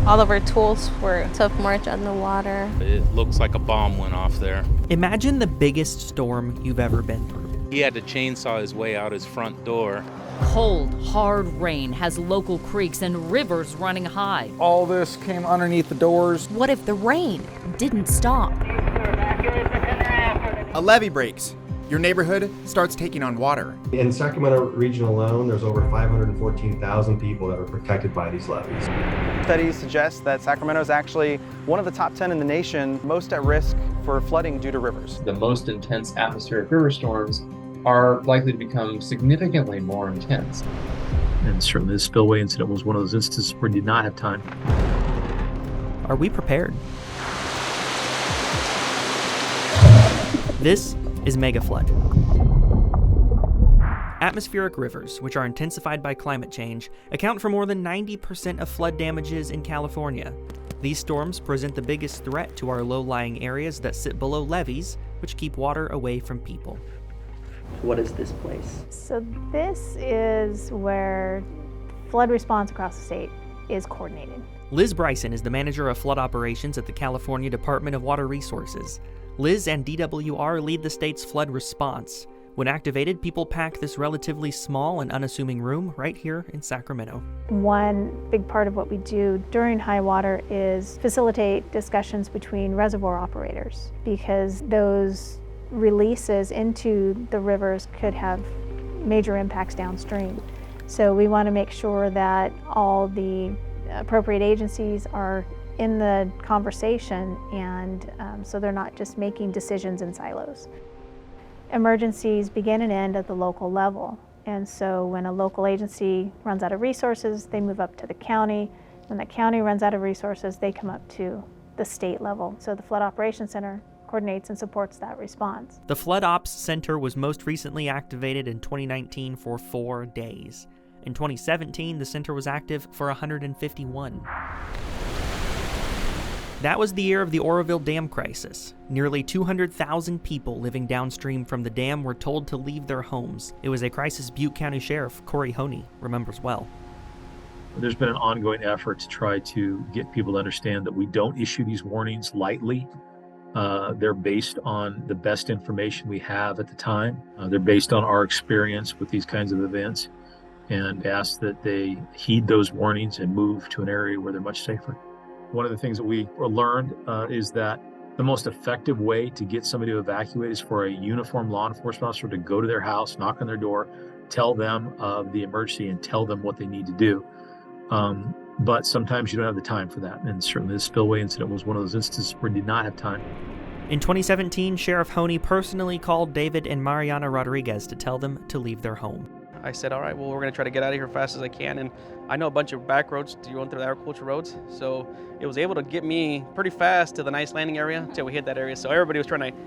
All of our tools were tough march underwater. It looks like a bomb went off there. Imagine the biggest storm you've ever been through. He had to chainsaw his way out his front door. Cold, hard rain has local creeks and rivers running high. All this came underneath the doors. What if the rain didn't stop? A levee breaks. Your neighborhood starts taking on water. In Sacramento region alone, there's over 514,000 people that are protected by these levees. Studies suggest that Sacramento is actually one of the top 10 in the nation most at risk for flooding due to rivers. The most intense atmospheric river storms are likely to become significantly more intense. And certainly the spillway incident was one of those instances where we did not have time. Are we prepared? This is Megaflood. Atmospheric rivers, which are intensified by climate change, account for more than 90% of flood damages in California. These storms present the biggest threat to our low-lying areas that sit below levees, which keep water away from people. What is this place? So this is where flood response across the state is coordinated. Liz Bryson is the manager of flood operations at the California Department of Water Resources. Liz and DWR lead the state's flood response. When activated, people pack this relatively small and unassuming room right here in Sacramento. One big part of what we do during high water is facilitate discussions between reservoir operators, because those releases into the rivers could have major impacts downstream. So we want to make sure that all the appropriate agencies are in the conversation, and so they're not just making decisions in silos. Emergencies begin and end at the local level, and so when a local agency runs out of resources, they move up to the county. When the county runs out of resources, they come up to the state level. So the Flood Operations Center coordinates and supports that response. The Flood Ops Center was most recently activated in 2019 for 4 days. In 2017, the center was active for 151. That was the year of the Oroville Dam crisis. Nearly 200,000 people living downstream from the dam were told to leave their homes. It was a crisis Butte County Sheriff Corey Honey remembers well. There's been an ongoing effort to try to get people to understand that we don't issue these warnings lightly. They're based on the best information we have at the time. They're based on our experience with these kinds of events, and ask that they heed those warnings and move to an area where they're much safer. One of the things that we learned is that the most effective way to get somebody to evacuate is for a uniformed law enforcement officer to go to their house, knock on their door, tell them of the emergency, and tell them what they need to do. But sometimes you don't have the time for that, and certainly the spillway incident was one of those instances where we did not have time. In 2017, Sheriff Honey personally called David and Mariana Rodriguez to tell them to leave their home. I said, all right, well, we're going to try to get out of here as fast as I can. And I know a bunch of back roads to run through the agriculture roads. So it was able to get me pretty fast to the nice landing area until we hit that area. So everybody was trying to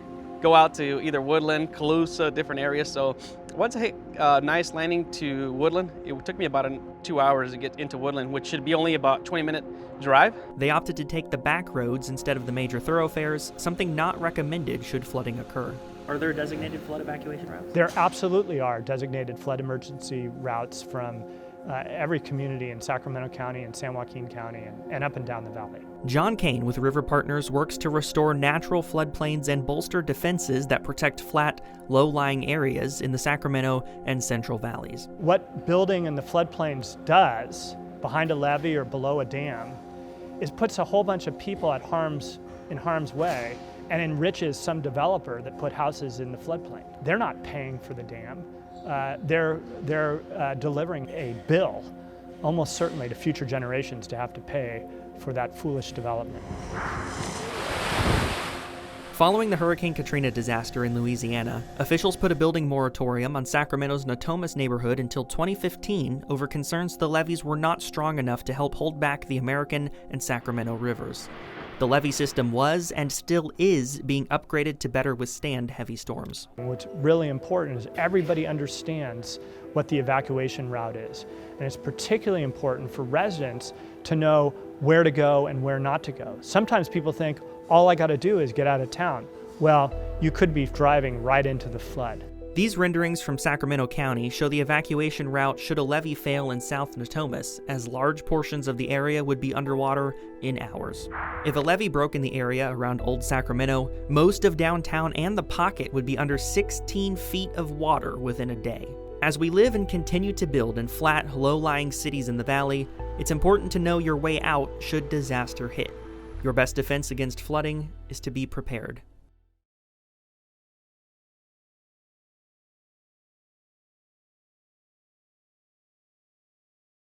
go out to either Woodland, Calusa, different areas. So once I hit nice landing to Woodland, it took me about 2 hours to get into Woodland, which should be only about 20-minute drive. They opted to take the back roads instead of the major thoroughfares, something not recommended should flooding occur. Are there designated flood evacuation routes? There absolutely are designated flood emergency routes from every community in Sacramento County and San Joaquin County and up and down the valley. John Kane with River Partners works to restore natural floodplains and bolster defenses that protect flat, low-lying areas in the Sacramento and Central Valleys. What building in the floodplains does behind a levee or below a dam is puts a whole bunch of people in harm's way and enriches some developer that put houses in the floodplain. They're not paying for the dam. They're delivering a bill, almost certainly to future generations to have to pay for that foolish development. Following the Hurricane Katrina disaster in Louisiana, officials put a building moratorium on Sacramento's Natomas neighborhood until 2015 over concerns the levees were not strong enough to help hold back the American and Sacramento rivers. The levee system was, and still is, being upgraded to better withstand heavy storms. What's really important is everybody understands what the evacuation route is. And it's particularly important for residents to know where to go and where not to go. Sometimes people think, all I got to do is get out of town. Well, you could be driving right into the flood. These renderings from Sacramento County show the evacuation route should a levee fail in South Natomas, as large portions of the area would be underwater in hours. If a levee broke in the area around Old Sacramento, most of downtown and the Pocket would be under 16 feet of water within a day. As we live and continue to build in flat, low-lying cities in the valley, it's important to know your way out should disaster hit. Your best defense against flooding is to be prepared.